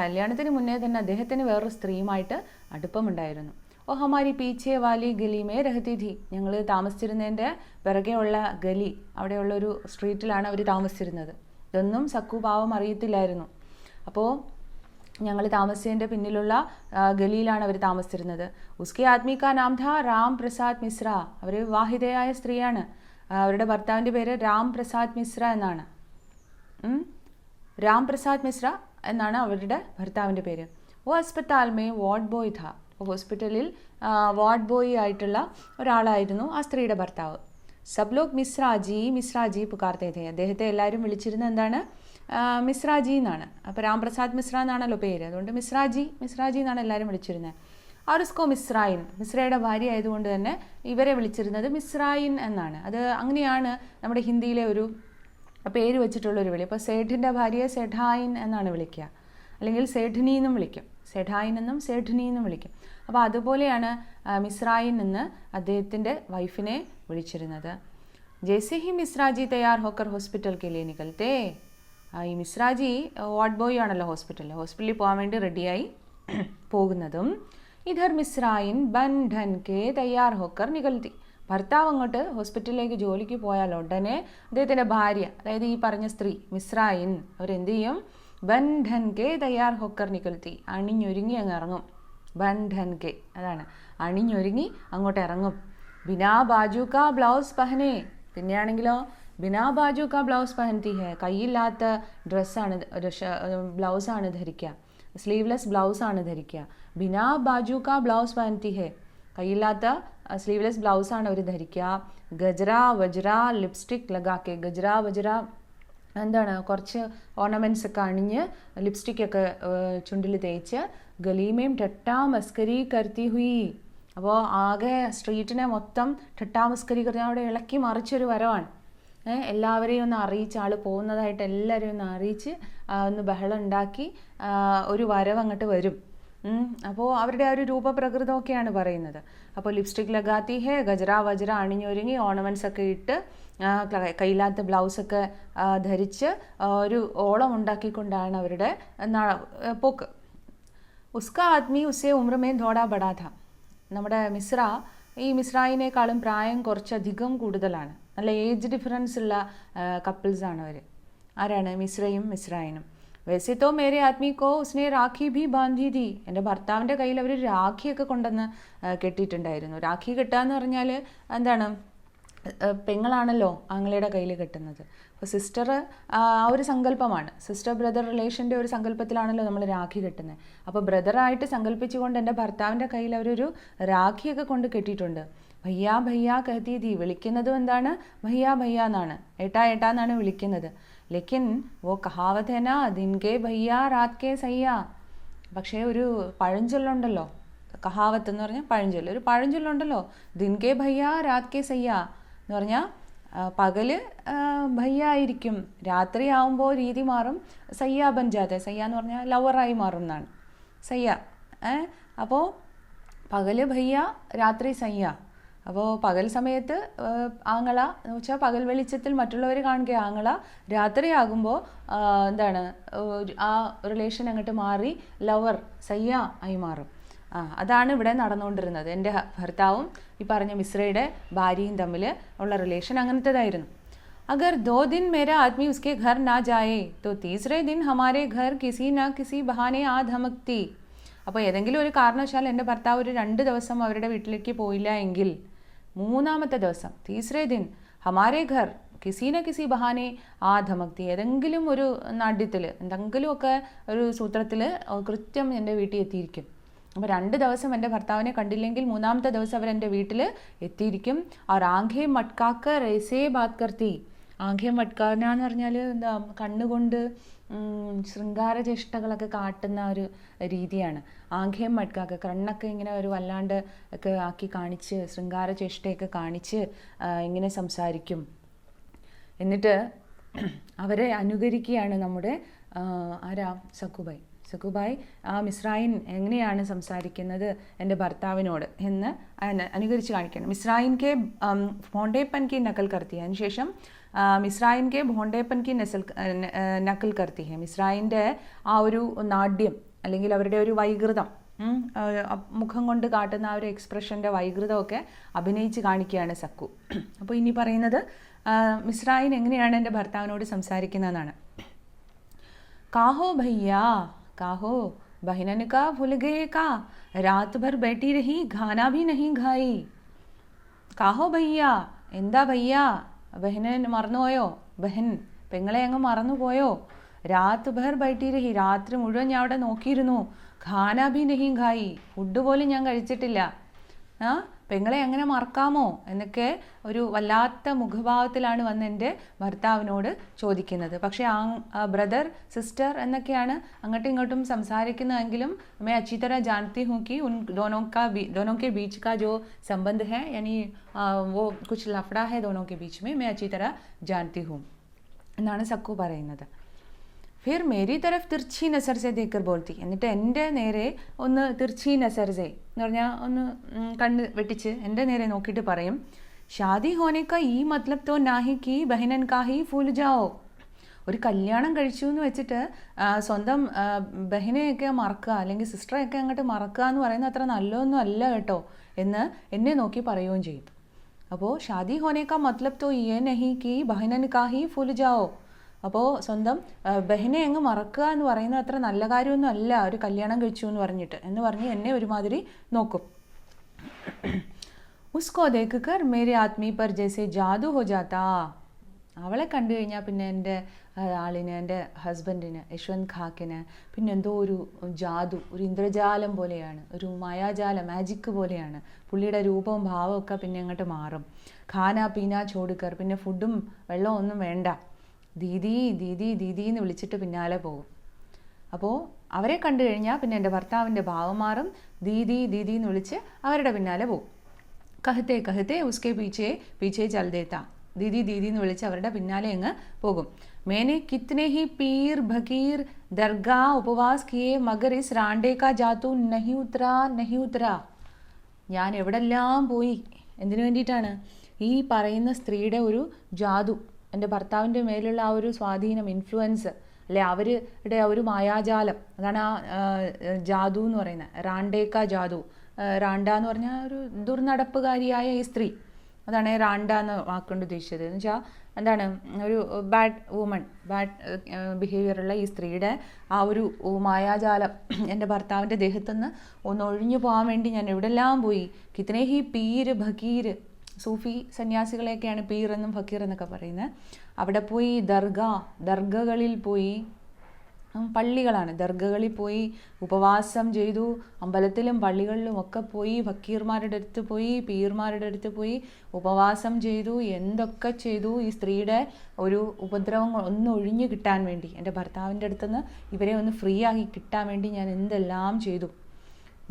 കല്യാണത്തിന് മുന്നേ തന്നെ അദ്ദേഹത്തിന് വേറൊരു സ്ത്രീയുമായിട്ട് അടുപ്പമുണ്ടായിരുന്നു. ഓ ഹമാരി പീച്ചെ വാലി ഗലിമേ രഹത്തി ഥി, ഞങ്ങൾ താമസിച്ചിരുന്നതിൻ്റെ പിറകെ ഉള്ള ഗലി, അവിടെയുള്ള ഒരു സ്ട്രീറ്റിലാണ് അവർ താമസിച്ചിരുന്നത്. ഇതൊന്നും സക്കു പാവം അറിയത്തില്ലായിരുന്നു. അപ്പോൾ ഞങ്ങൾ താമസിച്ചതിൻ്റെ പിന്നിലുള്ള ഗലിയിലാണ് അവർ താമസിച്ചിരുന്നത്. ഉസ്കെ ആദ്മി കാ നാം ഥാ രാം പ്രസാദ് മിശ്ര, അവർ വിവാഹിതയായ സ്ത്രീയാണ്, അവരുടെ ഭർത്താവിൻ്റെ പേര് രാം പ്രസാദ് മിശ്ര എന്നാണ്. രാം പ്രസാദ് മിശ്ര എന്നാണ് അവരുടെ ഭർത്താവിൻ്റെ പേര്. ഓ അസ്പത്താൽ മേ വാർഡ് ബോയ് ഥാ, ഹോസ്പിറ്റലിൽ വാർഡ് ബോയ് ആയിട്ടുള്ള ഒരാളായിരുന്നു ആ സ്ത്രീയുടെ ഭർത്താവ്. സബ് ലോഗ് മിശ്രാജി പുകാർത്തേ ഥേ, അദ്ദേഹത്തെ എല്ലാവരും വിളിച്ചിരുന്നത് എന്താണ്, മിശ്രാജി എന്നാണ്. അപ്പോൾ രാംപ്രസാദ് മിശ്ര എന്നാണല്ലോ പേര്, അതുകൊണ്ട് മിശ്രാജി എന്നാണ് എല്ലാവരും വിളിച്ചിരുന്നത്. और उसको മിസ്രായിൻ, മിസ്രയുടെ ഭാര്യ ആയതുകൊണ്ട് തന്നെ ഇവരെ വിളിച്ചിരുന്നത് മിസ്രായിൻ എന്നാണ്. അത് അങ്ങനെയാണ് നമ്മുടെ ഹിന്ദിയിലെ ഒരു പേര് വെച്ചിട്ടുള്ളൊരു വിളി. അപ്പോൾ സേഠിൻ്റെ ഭാര്യയെ സെഠായിൻ എന്നാണ് വിളിക്കുക, അല്ലെങ്കിൽ സേഠിനി എന്നും വിളിക്കും, സെഠായിൻ എന്നും സേഠിനി എന്നും വിളിക്കും. അപ്പോൾ അതുപോലെയാണ് മിസ്രായിൻ എന്ന് അദ്ദേഹത്തിൻ്റെ വൈഫിനെ വിളിച്ചിരുന്നത്. ജैसे ही मिश्रा जी तैयार होकर हॉस्पिटल के लिए निकलते, ഈ മിശ്രാജി വാർഡ് ബോയ് ആണല്ലോ ഹോസ്പിറ്റലിൽ പോകാൻ വേണ്ടി റെഡിയായി പോകുന്നതും ഇധർ മിശ്രായിൻ ബൻ ഢൻ കെ തയ്യാർ ഹോക്കർ നികൽത്തി. ഭർത്താവ് അങ്ങോട്ട് ഹോസ്പിറ്റലിലേക്ക് ജോലിക്ക് പോയാൽ ഉടനെ അദ്ദേഹത്തിൻ്റെ ഭാര്യ, അതായത് ഈ പറഞ്ഞ സ്ത്രീ മിശ്രായിൻ, അവരെന്ത് ചെയ്യും? ബൻ ഢൻ കെ തയ്യാർ ഹോക്കർ നികൽത്തി, അണിഞ്ഞൊരുങ്ങി അങ്ങ് ഇറങ്ങും. ബൻ ഢൻ കെ അതാണ് അണിഞ്ഞൊരുങ്ങി അങ്ങോട്ട് ഇറങ്ങും. ബിനാ ബാജു കാ ബ്ലൗസ് പഹനെ, പിന്നെയാണെങ്കിലോ ബിനാ ബാജു കാ ബ്ലൗസ് പഹൻതി ഹെ, കൈയില്ലാത്ത ഡ്രസ്സാണ്, ബ്ലൗസാണ് ധരിക്കുക, സ്ലീവ്ലെസ് ബ്ലൗസാണ് ധരിക്കുക. ബിനാ ബാജു കാ ബ്ലൗസ് പഹൻതി ഹെ, കൈയില്ലാത്ത സ്ലീവ്ലെസ് ബ്ലൗസാണ് അവർ ധരിക്കുക. ഗജ്ര വജ്ര ലിപ്സ്റ്റിക് ലഗാക്കെ, ഗജ്ര വജ്ര എന്താണ്, കുറച്ച് ഓർണമെൻറ്റ്സ് ഒക്കെ അണിഞ്ഞ് ലിപ്സ്റ്റിക്കൊക്കെ ചുണ്ടിൽ തേച്ച്. ഗലീമേം ടട്ടാ മസ്കരി കർത്തി ഹുയി, അപ്പോൾ ആകെ സ്ട്രീറ്റിനെ മൊത്തം ടട്ടാ മസ്കരി കർത്തി, അവിടെ ഇളക്കി മറിച്ചൊരു വരവാണ്. എല്ലാവരെയും ഒന്ന് അറിയിച്ച്, ആൾ പോകുന്നതായിട്ട് എല്ലാവരെയും ഒന്ന് അറിയിച്ച് ഒന്ന് ബഹളം ഉണ്ടാക്കി ഒരു വരവ് അങ്ങോട്ട് വരും. അപ്പോൾ അവരുടെ ആ ഒരു രൂപപ്രകൃതമൊക്കെയാണ് പറയുന്നത്. അപ്പോൾ ലിപ്സ്റ്റിക് ലഗാത്തി ഹേ, ഗജ്ര വജ്ര അണിഞ്ഞൊരുങ്ങി ഓർണമെൻറ്റ്സ് ഒക്കെ ഇട്ട് കയ്യില്ലാത്ത ബ്ലൗസൊക്കെ ധരിച്ച് ഒരു ഓളം ഉണ്ടാക്കിക്കൊണ്ടാണ് അവരുടെ പോക്ക്. ഉസ്ക ആദ്മി ഉസേ ഉമ്രമേ ധോടാ ബടാ ഥ, നമ്മുടെ ഈ മിശ്രായിനേക്കാളും പ്രായം കുറച്ചധികം കൂടുതലാണ്. നല്ല ഏജ് ഡിഫറൻസ് ഉള്ള കപ്പിൾസാണ് അവർ. ആരാണ്? മിശ്രയും മിശ്രായിനും. വൈസെ തോ മേരെ ആദ്മിക്കോ ഉസ്നെ രാഖി ഭി ബാന്ധി തി, എൻ്റെ ഭർത്താവിൻ്റെ കയ്യിൽ അവർ രാഖിയൊക്കെ കൊണ്ടുവന്ന് കെട്ടിയിട്ടുണ്ടായിരുന്നു. രാഖി കെട്ടാന്ന് പറഞ്ഞാൽ എന്താണ്, പെങ്ങളാണല്ലോ ആങ്ങളയുടെ കയ്യിൽ കെട്ടുന്നത്. അപ്പോൾ സിസ്റ്റർ ആ ഒരു സങ്കല്പമാണ്, സിസ്റ്റർ ബ്രദർ റിലേഷൻ്റെ ഒരു സങ്കല്പത്തിലാണല്ലോ നമ്മൾ രാഖി കെട്ടുന്നത്. അപ്പോൾ ബ്രദറായിട്ട് സങ്കല്പിച്ചുകൊണ്ട് എൻ്റെ ഭർത്താവിൻ്റെ കയ്യിൽ അവരൊരു രാഖിയൊക്കെ കൊണ്ട് കെട്ടിയിട്ടുണ്ട്. ഭയ്യ ഭയ്യ കഹത്തി തി, വിളിക്കുന്നതും എന്താണ്? ഭയ്യ ഭയ്യ എന്നാണ്, ഏട്ടാ ഏട്ടാ എന്നാണ് വിളിക്കുന്നത്. ലേക്കിൻ വോ കഹാവത് ഹെ നാ, ദിൻ കെ ഭയ്യ രാത് കെ സയ്യ. പക്ഷേ ഒരു പഴഞ്ചൊല്ലുണ്ടല്ലോ, കഹാവത്ത് എന്ന് പറഞ്ഞാൽ പഴഞ്ചൊല്ല്, ഒരു പഴഞ്ചൊല്ലുണ്ടല്ലോ, ദിൻ കെ ഭയ്യ രാത് കെ സയ്യ എന്ന് പറഞ്ഞാൽ പകല് ഭയ്യ ആയിരിക്കും, രാത്രി ആവുമ്പോൾ രീതി മാറും. സയ്യ ബൻ ജാതെ, സയ്യ എന്ന് പറഞ്ഞാൽ ലവറായി മാറും എന്നാണ് സയ്യ. അപ്പോൾ പകല് ഭയ്യ, രാത്രി സയ്യ. അപ്പോൾ പകൽ സമയത്ത് ആങ്ങള എന്ന് വെച്ചാൽ പകൽ വെളിച്ചത്തിൽ മറ്റുള്ളവർ കാണുക ആങ്ങള, രാത്രിയാകുമ്പോൾ എന്താണ് ആ റിലേഷൻ അങ്ങോട്ട് മാറി ലവർ സയ്യ ആയി മാറും. അതാണ് ഇവിടെ നടന്നുകൊണ്ടിരുന്നത്. എൻ്റെ ഭർത്താവും ഈ പറഞ്ഞ മിശ്രയുടെ ഭാര്യയും തമ്മിൽ ഉള്ള റിലേഷൻ അങ്ങനത്തേതായിരുന്നു. അഗർ 2 दिन मेरा आदमी उसके घर ना जाए तो तीसरे दिन हमारे घर किसी ना किसी बहाने आ धमकती. അപ്പോൾ ഏതെങ്കിലും ഒരു കാരണവശാൽ എൻ്റെ ഭർത്താവ് ഒരു 2 ദിവസം അവരുടെ വീട്ടിലേക്ക് പോയില്ല എങ്കിൽ 3-ാമത്തെ ദിവസം തീസറേ ദിൻ ഹമാരേ ഘർ കിസി ന കിസി ബഹാനെ ആ ധമക്തി, ഏതെങ്കിലും ഒരു നാട്യത്തിൽ എന്തെങ്കിലുമൊക്കെ ഒരു സൂത്രത്തിൽ കൃത്യം എൻ്റെ വീട്ടിൽ എത്തിയിരിക്കും. അപ്പോൾ 2 ദിവസം എൻ്റെ ഭർത്താവിനെ കണ്ടില്ലെങ്കിൽ 3-ാമത്തെ ദിവസം അവർ എൻ്റെ വീട്ടിൽ എത്തിയിരിക്കും. और आंखें मटकाकर ऐसे बात करती, ആംഖ്യം മട്കാന എന്ന് പറഞ്ഞാൽ എന്താ, കണ്ണുകൊണ്ട് ശൃംഗാരചേഷ്ടകളൊക്കെ കാട്ടുന്ന ഒരു രീതിയാണ്. ആംഖ്യം മട്കാക്ക, കണ്ണൊക്കെ ഇങ്ങനെ ഒരു വല്ലാണ്ട് ഒക്കെ ആക്കി കാണിച്ച് ശൃംഗാരചേഷ്ടയൊക്കെ കാണിച്ച് ഇങ്ങനെ സംസാരിക്കും. എന്നിട്ട് അവരെ അനുകരിക്കുകയാണ് നമ്മുടെ ആരാ, സക്കുബായ് ആ മിശ്രായിൻ എങ്ങനെയാണ് സംസാരിക്കുന്നത് എൻ്റെ ഭർത്താവിനോട് എന്ന് അനുകരിച്ച് കാണിക്കണം. മിശ്രായിൻ കെ ഭോണ്ടേപ്പൻ കി നക്കൽ കർത്തി, അതിനുശേഷം മിശ്രായിൻ കെ ഭോണ്ടേപ്പൻ കി നക്കൽ കർത്തി ഹെ, മിശ്രായിൻ്റെ ആ ഒരു നാട്യം അല്ലെങ്കിൽ അവരുടെ ഒരു വൈകൃതം, മുഖം കൊണ്ട് കാട്ടുന്ന ആ ഒരു എക്സ്പ്രഷൻ്റെ വൈകൃതമൊക്കെ അഭിനയിച്ച് കാണിക്കുകയാണ് സക്കു. അപ്പോൾ ഇനി പറയുന്നത് മിശ്രായിൻ എങ്ങനെയാണ് എൻ്റെ ഭർത്താവിനോട് സംസാരിക്കുന്നതെന്നാണ്. കാഹോ ഭയ്യാ, കാഹോ ബഹനൻ കാ ഭുൽ ഗയേ കാ, രാത് ഭർ ബൈഠി രഹി ഖാനാ ഭി നഹി ഖായി. കാഹോ ഭയ്യ, എന്താ ഭയ്യ, ബഹനൻ മറന്നുപോയോ, ബഹൻ പെങ്ങളെ അങ്ങ് മറന്നുപോയോ. രാത് ഭർ ബൈഠി രഹി, രാത്രി മുഴുവൻ ഞാൻ അവിടെ നോക്കിയിരുന്നു. ഖാനാ ഭി നഹി ഖായി, ഫുഡ് പോലും ഞാൻ കഴിച്ചിട്ടില്ല. പെങ്ങളെ എങ്ങനെ മറക്കാമോ എന്നൊക്കെ ഒരു വല്ലാത്ത മുഖഭാവത്തിലാണ് വന്ന് എൻ്റെ ഭർത്താവിനോട് ചോദിക്കുന്നത്. പക്ഷേ ബ്രദർ സിസ്റ്റർ എന്നൊക്കെയാണ് അങ്ങോട്ടും ഇങ്ങോട്ടും സംസാരിക്കുന്നതെങ്കിലും मैं अच्छी तरह जानती हूँ कि उन दोनों के बीच का जो संबंध है, यानी वो कुछ लफड़ा है दोनों के बीच में, मैं अच्छी तरह जानती हूँ എന്നാണ് സക്കു പറയുന്നത്. ഫിർ മേരി തരഫ് തിർച്ചി നസർ സെ ദേക്കർ ബോൾത്തി, എന്നിട്ട് എൻ്റെ നേരെ ഒന്ന് തിർച്ചി നസർ സെ എന്ന് പറഞ്ഞാൽ ഒന്ന് കണ്ണ് വെട്ടിച്ച് എൻ്റെ നേരെ നോക്കിയിട്ട് പറയും, ഷാദി ഹോനെ കാ ഈ മത്ലബ് തോ നാഹി കി ബഹനൻ കാ ഹി ഫൂൽ ജാओ. ഒരു കല്യാണം കഴിച്ചു എന്ന് വെച്ചിട്ട് സ്വന്തം ബഹിനെയൊക്കെ മറക്കുക അല്ലെങ്കിൽ സിസ്റ്ററെയൊക്കെ അങ്ങോട്ട് മറക്കുക എന്ന് പറയുന്നത് അത്ര നല്ലതൊന്നും അല്ല കേട്ടോ എന്ന് എന്നെ നോക്കി പറയുകയും ചെയ്തു. അപ്പോൾ ഷാദി ഹോനെ കാ മത്ലബ് തോ യേ നഹി കി ബഹനൻ കാ ഹി ഫുൽ ജാओ. അപ്പോൾ സ്വന്തം ബഹിനെ അങ്ങ് മറക്കുക എന്ന് പറയുന്നത് അത്ര നല്ല കാര്യമൊന്നും അല്ല ഒരു കല്യാണം കഴിച്ചു എന്ന് പറഞ്ഞ് എന്നെ ഒരുമാതിരി നോക്കും. ഉസ്കോ ദേഖ് കർ മേരെ ആത്മീ പർ ജैसे ജാദു ഹോ ജാതാ. അവളെ കണ്ടു കഴിഞ്ഞാൽ പിന്നെ എൻ്റെ ആളിന്, എൻ്റെ ഹസ്ബൻഡിന്, യശ്വന്ത് ഖാക്കിന് പിന്നെ എന്തോ ഒരു ജാദു, ഒരു ഇന്ദ്രജാലം പോലെയാണ്, ഒരു മായാജാലം, മാജിക്ക് പോലെയാണ്. പുള്ളിയുടെ രൂപവും ഭാവവും ഒക്കെ പിന്നെ അങ്ങോട്ട് മാറും. ഖാന പീന ചോടുക്കർ, പിന്നെ ഫുഡും വെള്ളവും ഒന്നും വേണ്ട, ദീദി ദീദി ദീദി എന്ന് വിളിച്ചിട്ട് പിന്നാലെ പോകും. അപ്പോൾ അവരെ കണ്ടു കഴിഞ്ഞാൽ പിന്നെ എൻ്റെ ഭർത്താവിൻ്റെ ഭാവം മാറും, ദീദി ദീദി എന്ന് വിളിച്ച് അവരുടെ പിന്നാലെ പോകും. കഹത്തെ കഹത്തെ ഉസ്കെ പീച്ചേ പീച്ചേ ചൽ ദേത്ത. ദീദി ദീദി എന്ന് വിളിച്ച് അവരുടെ പിന്നാലെ അങ്ങ് പോകും. मैंने कितने ही पीर भकीर दरगाह उपवास किए मगर इस रांडे का जादू नहीं उतरा. ഞാൻ എവിടെല്ലാം പോയി, എന്തിനു വേണ്ടിയിട്ടാണ്? ഈ പറയുന്ന സ്ത്രീയുടെ ഒരു ജാദു, എൻ്റെ ഭർത്താവിൻ്റെ മേലുള്ള ആ ഒരു സ്വാധീനം, ഇൻഫ്ലുവൻസ്, അല്ലെ അവരുടെ ഒരു മായാജാലം, അതാണ് ആ ജാദു എന്ന് പറയുന്നത്. റാണ്ടേക്ക ജാദു. റാണ്ട എന്ന് പറഞ്ഞാൽ ഒരു ദുർനടപ്പുകാരിയായ ഈ സ്ത്രീ, അതാണ് റാണ്ട എന്ന വാക്കുകൊണ്ട് ഉദ്ദേശിച്ചത്. എന്ന് വെച്ചാൽ എന്താണ്, ഒരു ബാഡ് വുമൺ, ബാഡ് ബിഹേവിയറുള്ള ഈ സ്ത്രീയുടെ ആ ഒരു മായാജാലം എൻ്റെ ഭർത്താവിൻ്റെ ദേഹത്തുനിന്ന് ഒന്ന് ഒഴിഞ്ഞു പോകാൻ വേണ്ടി ഞാൻ എവിടെല്ലാം പോയി. കിത്തനെ ഹി പീർ ഭക്കീർ, സൂഫി സന്യാസികളെയൊക്കെയാണ് പീർ എന്നും ഫക്കീർ എന്നൊക്കെ പറയുന്നത്. അവിടെ പോയി ദർഗകളിൽ പോയി, പള്ളികളാണ്, ദർഗകളിൽ പോയി ഉപവാസം ചെയ്തു, അമ്പലത്തിലും പള്ളികളിലും ഒക്കെ പോയി, ഫക്കീർമാരുടെ അടുത്ത് പോയി, പീർമാരുടെ അടുത്ത് പോയി ഉപവാസം ചെയ്തു, എന്തൊക്കെ ചെയ്തു. ഈ സ്ത്രീയുടെ ഒരു ഉപദ്രവം ഒന്ന് ഒഴിഞ്ഞു കിട്ടാൻ വേണ്ടി, എൻ്റെ ഭർത്താവിൻ്റെ അടുത്തുനിന്ന് ഇവരെ ഒന്ന് ഫ്രീ ആക്കി കിട്ടാൻ വേണ്ടി ഞാൻ എന്തെല്ലാം ചെയ്തു.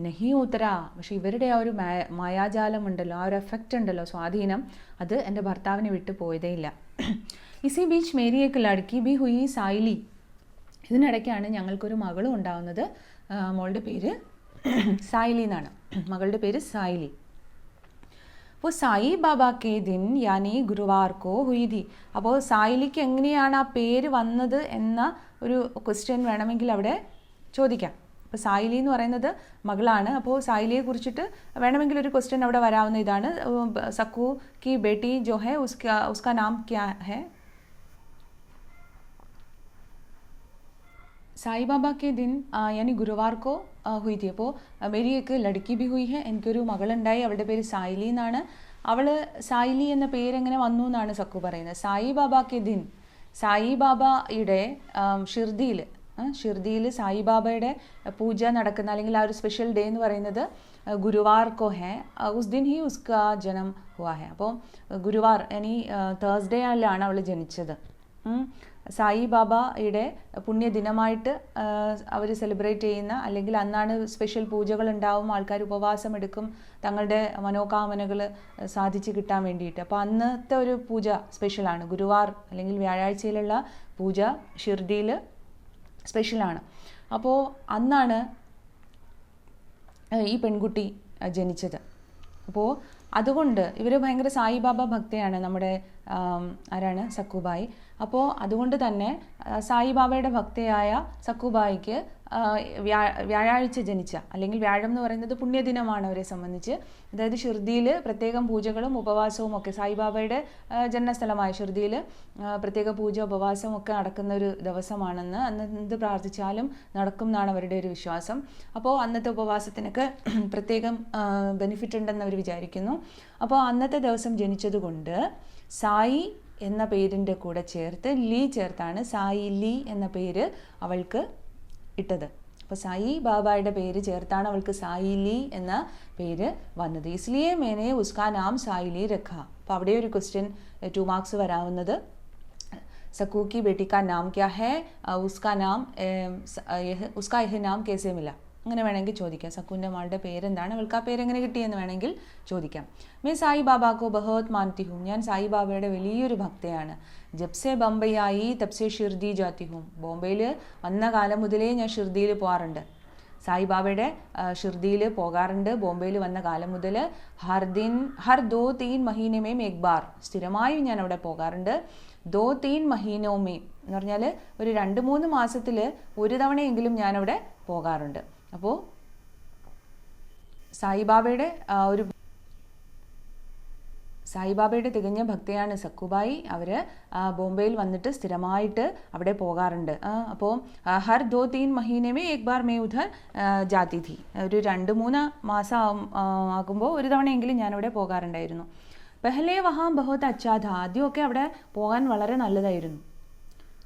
നഹി ഉത്തര. പക്ഷെ ഇവരുടെ ആ ഒരു മായാജാലം ഉണ്ടല്ലോ, ആ ഒരു എഫക്റ്റ് ഉണ്ടല്ലോ, സ്വാധീനം, അത് എൻ്റെ ഭർത്താവിനെ വിട്ടു പോയതേ ഇല്ല. EC beach Mary Ek Ladki B ഹുയി സായിലി. ഇതിനിടയ്ക്കാണ് ഞങ്ങൾക്കൊരു മകളും ഉണ്ടാവുന്നത്. മോളുടെ പേര് സായിലി എന്നാണ്. മകളുടെ പേര് സായിലി. അപ്പോൾ സായി ബാബ കെ ദിൻ യാനി ഗുരുവാർ കോ ഹുയി ഥി. അപ്പോൾ സായിലിക്ക് എങ്ങനെയാണ് ആ പേര് വന്നത് എന്ന ഒരു ക്വസ്റ്റ്യൻ വേണമെങ്കിൽ അവിടെ ചോദിക്കാം. അപ്പോൾ സായിലി എന്ന് പറയുന്നത് മകളാണ്. അപ്പോൾ സായിലിയെ കുറിച്ചിട്ട് വേണമെങ്കിൽ ഒരു ക്വസ്റ്റ്യൻ അവിടെ വരാവുന്ന ഇതാണ്, സക്കു കി ബേട്ടി ജോ ഹെ ഉസ്കാ നാം ക്യാ ഹെ? സായി ബാബ കെ ദിൻ യാനി ഗുരുവാർ കോ ഹുയി ഥി. അപ്പോൾ മേരി ഏക്ക് ലഡ്കി ബി ഹുയി ഹെ. എനിക്കൊരു മകളുണ്ടായി, അവളുടെ പേര് സായിലി എന്നാണ്. അവൾ സായിലി എന്ന പേരെങ്ങനെ വന്നു എന്നാണ് സക്കു പറയുന്നത്. സായി ബാബ കെ ദിൻ, സായി ബാബയുടെ ഷിർദിയിൽ സായിബാബയുടെ പൂജ നടക്കുന്ന, അല്ലെങ്കിൽ ആ ഒരു സ്പെഷ്യൽ ഡേ എന്ന് പറയുന്നത് ഗുരുവാർ കോ ഹെ. ഉസ് ദിൻ ഹി ഉസ്കാ ജനം ഹുവാ ഹെ. അപ്പോൾ ഗുരുവാർ യാനി തേഴ്സ്ഡേയിലാണ് അവൾ ജനിച്ചത്. സായി ബാബയുടെ പുണ്യദിനമായിട്ട് അവർ സെലിബ്രേറ്റ് ചെയ്യുന്ന, അല്ലെങ്കിൽ അന്നാണ് സ്പെഷ്യൽ പൂജകൾ ഉണ്ടാവും, ആൾക്കാർ ഉപവാസം എടുക്കും തങ്ങളുടെ മനോകാമനകൾ സാധിച്ചു കിട്ടാൻ വേണ്ടിയിട്ട്. അപ്പോൾ അന്നത്തെ ഒരു പൂജ സ്പെഷ്യലാണ്. ഗുരുവാർ അല്ലെങ്കിൽ വ്യാഴാഴ്ചയിലുള്ള പൂജ ഷിർഡിയിൽ സ്പെഷ്യലാണ്. അപ്പോൾ അന്നാണ് ഈ പെൺകുട്ടി ജനിച്ചത്. അപ്പോൾ അതുകൊണ്ട് ഇവർ ഭയങ്കര സായിബാബ ഭക്തയാണ്, നമ്മുടെ ആരാണ്, സക്കുബായി. അപ്പോൾ അതുകൊണ്ട് തന്നെ സായിബാബയുടെ ഭക്തയായ സക്കുബായിക്ക് വ്യാഴാഴ്ച ജനിച്ച, അല്ലെങ്കിൽ വ്യാഴം എന്ന് പറയുന്നത് പുണ്യദിനമാണ് അവരെ സംബന്ധിച്ച്. അതായത് ഷിർദിയിൽ പ്രത്യേകം പൂജകളും ഉപവാസവും ഒക്കെ, സായിബാബയുടെ ജന്മസ്ഥലമായ ഷിർദിയിൽ പ്രത്യേക പൂജ ഉപവാസവും ഒക്കെ നടക്കുന്ന ഒരു ദിവസമാണെന്ന്, അന്ന് എന്ത് പ്രാർത്ഥിച്ചാലും നടക്കും എന്നാണ് അവരുടെ ഒരു വിശ്വാസം. അപ്പോൾ അന്നത്തെ ഉപവാസത്തിനൊക്കെ പ്രത്യേകം ബെനിഫിറ്റ് ഉണ്ടെന്ന് അവർ വിചാരിക്കുന്നു. അപ്പോൾ അന്നത്തെ ദിവസം ജനിച്ചതുകൊണ്ട് സായി എന്ന പേരിൻ്റെ കൂടെ ചേർത്ത് ലീ ചേർത്താണ് സായി ലീ എന്ന പേര് അവൾക്ക് ഇട്ടത്. അപ്പോൾ സായി ബാബയുടെ പേര് ചേർത്താണ് അവൾക്ക് സായി ലീ എന്ന പേര് വന്നത്. ഇസ്ലിയെ മേനെ ഉസ്കാ നാം സായി ലീ രഖ. അപ്പോൾ അവിടെ ഒരു ക്വസ്റ്റ്യൻ 2 മാർക്സ് വരാവുന്നത്, सकू की बेटी का नाम क्या है, उसका नाम उसका यह नाम कैसे मिला, അങ്ങനെ വേണമെങ്കിൽ ചോദിക്കാം. സക്കുവിൻ്റെ മകളുടെ പേരെന്താണ്, അവൾക്ക് ആ പേരെങ്ങനെ കിട്ടിയെന്ന് വേണമെങ്കിൽ ചോദിക്കാം. मैं साई बाबा को बहुत मानती हूँ, ഞാൻ സായി ബാബയുടെ വലിയൊരു ഭക്തയാണ്. जब से बम्बई आई तब से शिरडी जाती हूँ, ബോംബെയിൽ വന്ന കാലം മുതലേ ഞാൻ ഷിർദിയിൽ പോകാറുണ്ട്. സായി ബാബയുടെ ഷിർദിയിൽ പോകാറുണ്ട് ബോംബെയിൽ വന്ന കാലം മുതൽ. ഹർ 2-3 മഹീനെ മേം 1 ബാർ, സ്ഥിരമായും ഞാൻ അവിടെ പോകാറുണ്ട്. 2-3 മഹീനോ മേ എന്ന് പറഞ്ഞാൽ ഒരു 2-3 മാസത്തിൽ ഒരു തവണയെങ്കിലും ഞാനവിടെ പോകാറുണ്ട്. അപ്പോൾ സായിബാബയുടെ തികഞ്ഞ ഭക്തയാണ് സക്കുബായി. അവർ ബോംബെയിൽ വന്നിട്ട് സ്ഥിരമായിട്ട് അവിടെ പോകാറുണ്ട്. അപ്പോൾ ഹർ 2-3 മഹീനെ മേ ഏക് ബാർ മേ ഉധർ ജാതി ഥി. ഒരു 2-3 മാസം ആകുമ്പോൾ ഒരു തവണയെങ്കിലും ഞാനവിടെ പോകാറുണ്ടായിരുന്നു. പെഹ്ലെ വഹാം ബഹുത് അച്ഛാ ഥാ. ആദ്യമൊക്കെ അവിടെ പോകാൻ വളരെ നല്ലതായിരുന്നു.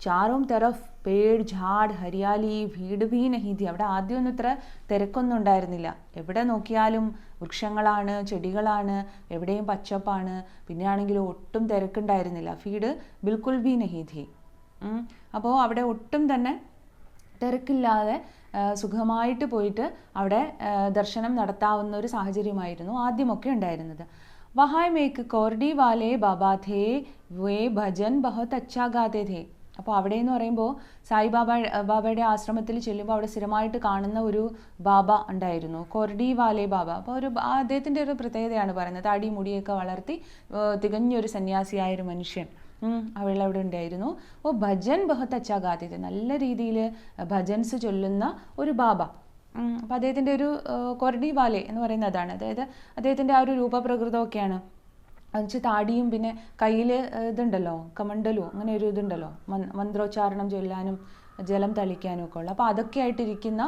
ചാരോം തരഫ് പേട് ഝാഡ് ഹരിയാലി ഭീഡ് ഭീ നഹി ഥി. അവിടെ ആദ്യമൊന്നും ഇത്ര തിരക്കൊന്നും ഉണ്ടായിരുന്നില്ല. എവിടെ നോക്കിയാലും വൃക്ഷങ്ങളാണ്, ചെടികളാണ്, എവിടെയും പച്ചപ്പാണ്. പിന്നെ ആണെങ്കിലും ഒട്ടും തിരക്കുണ്ടായിരുന്നില്ല. ഫീഡ് ബിൽക്കുൽ ഭീ നഹി ഥി. അപ്പോൾ അവിടെ ഒട്ടും തന്നെ തിരക്കില്ലാതെ സുഖമായിട്ട് പോയിട്ട് അവിടെ ദർശനം നടത്താവുന്ന ഒരു സാഹചര്യമായിരുന്നു ആദ്യമൊക്കെ ഉണ്ടായിരുന്നത്. വഹായ് മേക്ക് കോർഡി വാലേ ബാബാ ഥേ വേ ഭജൻ ബഹുത് അച്ഛാ ഗാതേ ഥേ. അപ്പോൾ അവിടെ എന്ന് പറയുമ്പോൾ ബാബയുടെ ആശ്രമത്തിൽ ചെല്ലുമ്പോൾ അവിടെ സ്ഥിരമായിട്ട് കാണുന്ന ഒരു ബാബ ഉണ്ടായിരുന്നു, കോർഡി വാലേ ബാബ. അപ്പോൾ അദ്ദേഹത്തിൻ്റെ ഒരു പ്രത്യേകതയാണ് പറയുന്നത്. താടി മുടിയൊക്കെ വളർത്തി തികഞ്ഞൊരു സന്യാസിയായൊരു മനുഷ്യൻ അവിടെ ഉണ്ടായിരുന്നു. അപ്പോൾ ഭജൻ ബഹുത് അച്ഛാ ഗാതേ ഥേ. നല്ല രീതിയിൽ ഭജൻസ് ചൊല്ലുന്ന ഒരു ബാബ. അപ്പോൾ അദ്ദേഹത്തിൻ്റെ ഒരു കൊർഡി വാലെ എന്ന് പറയുന്നത് അതാണ്. അതായത് അദ്ദേഹത്തിൻ്റെ ആ ഒരു രൂപപ്രകൃതമൊക്കെയാണ്. എന്നുവെച്ചാൽ താടിയും പിന്നെ കയ്യിൽ ഇതുണ്ടല്ലോ, കമണ്ടലും, അങ്ങനെ ഒരു ഇതുണ്ടല്ലോ, മന്ത്രോച്ചാരണം ചൊല്ലാനും ജലം തളിക്കാനും ഒക്കെ ഉള്ള. അപ്പോൾ അതൊക്കെ ആയിട്ടിരിക്കുന്ന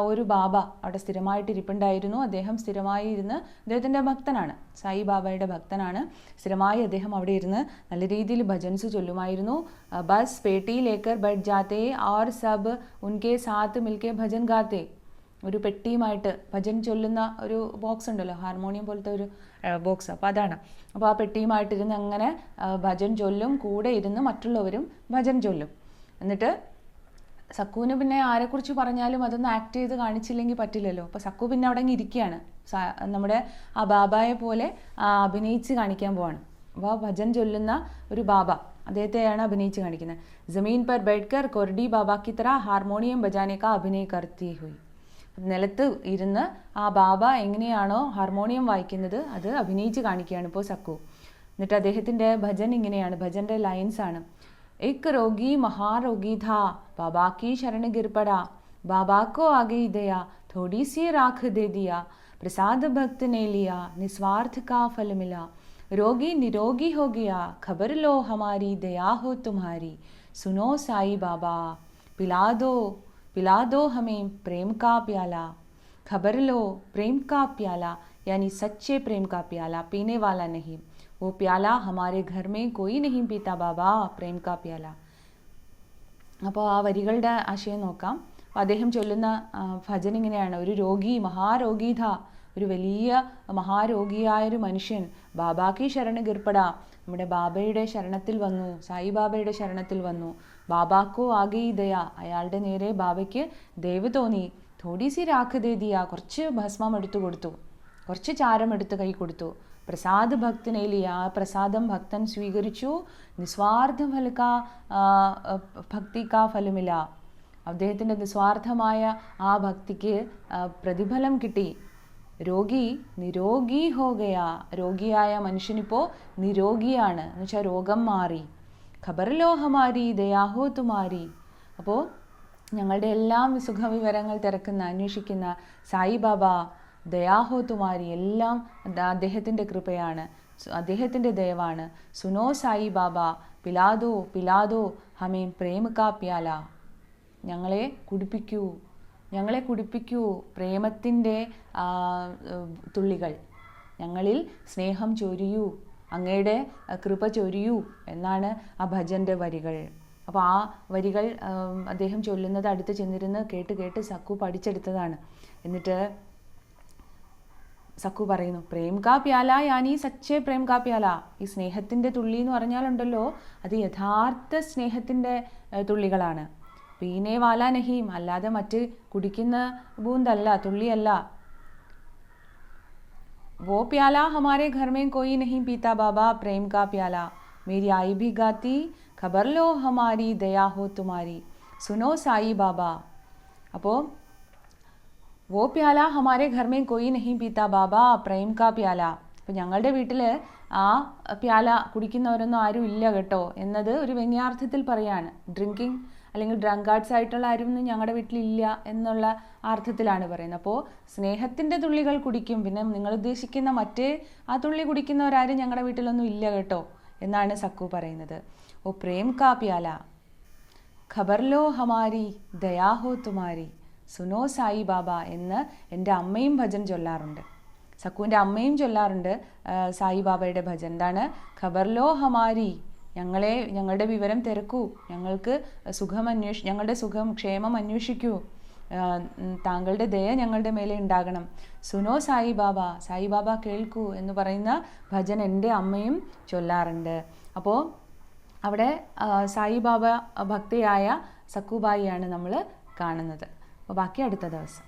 ഒരു ബാബ അവിടെ സ്ഥിരമായിട്ട് ഇരിപ്പുണ്ടായിരുന്നു. അദ്ദേഹം സ്ഥിരമായി ഇരുന്ന്, അദ്ദേഹത്തിൻ്റെ ഭക്തനാണ്, സായി ബാബയുടെ ഭക്തനാണ്. സ്ഥിരമായി അദ്ദേഹം അവിടെ ഇരുന്ന് നല്ല രീതിയിൽ ഭജൻസ് ചൊല്ലുമായിരുന്നു. ബസ് പേട്ടി ലേക്കർ ബൈഠ് ജാത്തേ ഓർ സബ് ഉൻകെ സാത്ത് മിൽക്കെ ഭജൻ ഗാത്തേ. ഒരു പെട്ടിയുമായിട്ട് ഭജൻ ചൊല്ലുന്ന ഒരു ബോക്സ് ഉണ്ടല്ലോ, ഹാർമോണിയം പോലത്തെ ഒരു ബോക്സ്. അപ്പോൾ അതാണ്. അപ്പോൾ ആ പെട്ടിയുമായിട്ടിരുന്ന് അങ്ങനെ ഭജൻ ചൊല്ലും. കൂടെ ഇരുന്ന് മറ്റുള്ളവരും ഭജൻ ചൊല്ലും. എന്നിട്ട് സക്കുവിന് പിന്നെ ആരെക്കുറിച്ച് പറഞ്ഞാലും അതൊന്ന് ആക്ട് ചെയ്ത് കാണിച്ചില്ലെങ്കിൽ പറ്റില്ലല്ലോ. അപ്പോൾ സക്കു പിന്നെ അവിടെ അങ്ങ് ഇരിക്കുകയാണ്. നമ്മുടെ ആ ബാബായെ പോലെ അഭിനയിച്ച് കാണിക്കാൻ പോവാണ്. അപ്പോൾ ഭജൻ ചൊല്ലുന്ന ഒരു ബാബ, അദ്ദേഹത്തെയാണ് അഭിനയിച്ച് കാണിക്കുന്നത്. ജമീൻ പർ ബൈഠ്കർ കൊർഡി ബാബ കി തറ ഹാർമോണിയം ബജാനെ കാ അഭിനയ കർത്തി ഹുയി. നിലത്ത് ഇരുന്ന് ആ ബാബ എങ്ങനെയാണോ ഹാർമോണിയം വായിക്കുന്നത് അത് അഭിനയിച്ച് കാണിക്കുകയാണ് ഇപ്പോൾ സക്കു. എന്നിട്ട് അദ്ദേഹത്തിൻ്റെ ഭജൻ ഇങ്ങനെയാണ്, ഭജൻ്റെ ലൈൻസ് ആണ്. एक रोगी महारोगी था, बाबा की शरण गिर पड़ा, बाबा को आगे दया थोड़ी सी राख दे दिया, प्रसाद भक्त ने लिया निस्वार्थ का फल मिला, रोगी निरोगी हो गया, खबर लो हमारी दया हो तुम्हारी, सुनो साई बाबा पिला दो हमें प्रेम का प्याला, खबर लो प्रेम का प्याला यानी सच्चे प्रेम का प्याला, पीने वाला नहीं, वो प्याला हमारे घर में कोई नहीं पीता बाबा, प्रेम का प्याला. അപ്പോൾ ആ വരികളുടെ ആശയം നോക്കാം. അപ്പോൾ അദ്ദേഹം ചൊല്ലുന്ന ഭജൻ ഇങ്ങനെയാണ്. ഒരു രോഗി മഹാരോഗീധ, ഒരു വലിയ മഹാരോഗിയായൊരു മനുഷ്യൻ, ബാബാക്കി ശരണ ഗിർപ്പട, നമ്മുടെ ബാബയുടെ ശരണത്തിൽ വന്നു, സായി ബാബയുടെ ശരണത്തിൽ വന്നു. ബാബാക്കോ ആകെ ദയ, അയാളുടെ നേരെ ബാബയ്ക്ക് ദയവ് തോന്നി. തോടീസി രാഖ് ദേ ദിയ, കുറച്ച് ഭസ്മം എടുത്തു കൊടുത്തു, കുറച്ച് ചാരം എടുത്ത് കൈ കൊടുത്തു. പ്രസാദ് ഭക്തനെ ലിയ, ആ പ്രസാദം ഭക്തൻ സ്വീകരിച്ചു. നിസ്വാർത്ഥ ഭക്തി കാ ഫലമില്ല, അദ്ദേഹത്തിൻ്റെ നിസ്വാർത്ഥമായ ആ ഭക്തിക്ക് പ്രതിഫലം കിട്ടി. രോഗി നിരോഗി ഹോഗയാ, രോഗിയായ മനുഷ്യനിപ്പോൾ നിരോഗിയാണ്, എന്ന് വെച്ചാൽ രോഗം മാറി. ഖബർലോ ഹമാരി ദയാഹോ തുമാരി, അപ്പോൾ ഞങ്ങളുടെ എല്ലാം സുഖവിവരങ്ങൾ തിരക്കുന്ന അന്വേഷിക്കുന്ന സായി ബാബ ദയാഹോ തുമാരി, എല്ലാം അദ്ദേഹത്തിൻ്റെ കൃപയാണ്, അദ്ദേഹത്തിൻ്റെ ദയവാണ്. സുനോ സായി ബാബ പിലാദോ ഹമേ പ്രേമ കാ പ്യാല, ഞങ്ങളെ കുടിപ്പിക്കൂ പ്രേമത്തിൻ്റെ തുള്ളികൾ, ഞങ്ങളിൽ സ്നേഹം ചൊരിയൂ, അങ്ങയുടെ കൃപ ചൊരിയൂ എന്നാണ് ആ ഭജൻ്റെ വരികൾ. അപ്പോൾ ആ വരികൾ അദ്ദേഹം ചൊല്ലുന്നത് അടുത്ത് ചെന്നിരുന്ന് കേട്ട് സക്കു പഠിച്ചെടുത്തതാണ്. എന്നിട്ട് സക്കു പറയുന്നു, പ്രേം കാ പ്യാല യാനി സച്ചേ പ്രേം കാ പ്യാല, ഈ സ്നേഹത്തിൻ്റെ തുള്ളി എന്ന് പറഞ്ഞാലുണ്ടല്ലോ അത് യഥാർത്ഥ സ്നേഹത്തിൻ്റെ തുള്ളികളാണ്. പീനെ വാല നഹീം, അല്ലാതെ മറ്റ് കുടിക്കുന്ന ബൂന്തല്ല, തുള്ളിയല്ല. वो प्याला हमारे घर में कोई नहीं पीता बाबा, प्रेम का प्याला मेरी आई भी गाती, खबर लो हमारी दया हो तुम्हारी, सुनो साई बाबा. അപ്പോൾ वो प्याला हमारे घर में कोई नहीं पीता बाबा, प्रेम का प्याला, അപ്പോൾ ഞങ്ങളുടെ വീട്ടിൽ ആ പ്യാല കുടിക്കുന്നവരൊന്നും ആരും ഇല്ല കേട്ടോ എന്നത് ഒരു വ്യംഗ്യാർത്ഥത്തിൽ പറയാണ്. ഡ്രിങ്കിങ് അല്ലെങ്കിൽ ഡ്രങ്കാർഡ്സ് ആയിട്ടുള്ള ആരും ഞങ്ങളുടെ വീട്ടിലില്ല എന്നുള്ള അർത്ഥത്തിലാണ് പറയുന്നത്. അപ്പോൾ സ്നേഹത്തിൻ്റെ തുള്ളികൾ കുടിക്കും, പിന്നെ നിങ്ങൾ ഉദ്ദേശിക്കുന്ന മറ്റേ ആ തുള്ളി കുടിക്കുന്നവരാരും ഞങ്ങളുടെ വീട്ടിലൊന്നും ഇല്ല കേട്ടോ എന്നാണ് സക്കു പറയുന്നത്. ഓ പ്രേം കാ പ്യാല ഖബർ ലോ ഹമാരി ദയാ ഹോ തുമാരി സുനോ സായി ബാബ എന്ന് എൻ്റെ അമ്മയും ഭജൻ ചൊല്ലാറുണ്ട്. സക്കുവിൻ്റെ അമ്മയും ചൊല്ലാറുണ്ട് സായിബാബയുടെ ഭജൻ. എന്താണ്? ഖബർ ലോ ഹമാരി, ഞങ്ങളുടെ വിവരം തിരക്കൂ, ഞങ്ങൾക്ക് ഞങ്ങളുടെ ക്ഷേമം അന്വേഷിക്കൂ, താങ്കളുടെ ദയ ഞങ്ങളുടെ മേലെ ഉണ്ടാകണം. സുനോ സായിബാബ, സായിബാബ കേൾക്കൂ എന്ന് പറയുന്ന ഭജൻ എൻ്റെ അമ്മയും ചൊല്ലാറുണ്ട്. അപ്പോൾ അവിടെ സായിബാബ ഭക്തയായ സക്കുബായിയാണ് നമ്മൾ കാണുന്നത്. അപ്പോൾ ബാക്കി അടുത്ത ദിവസം.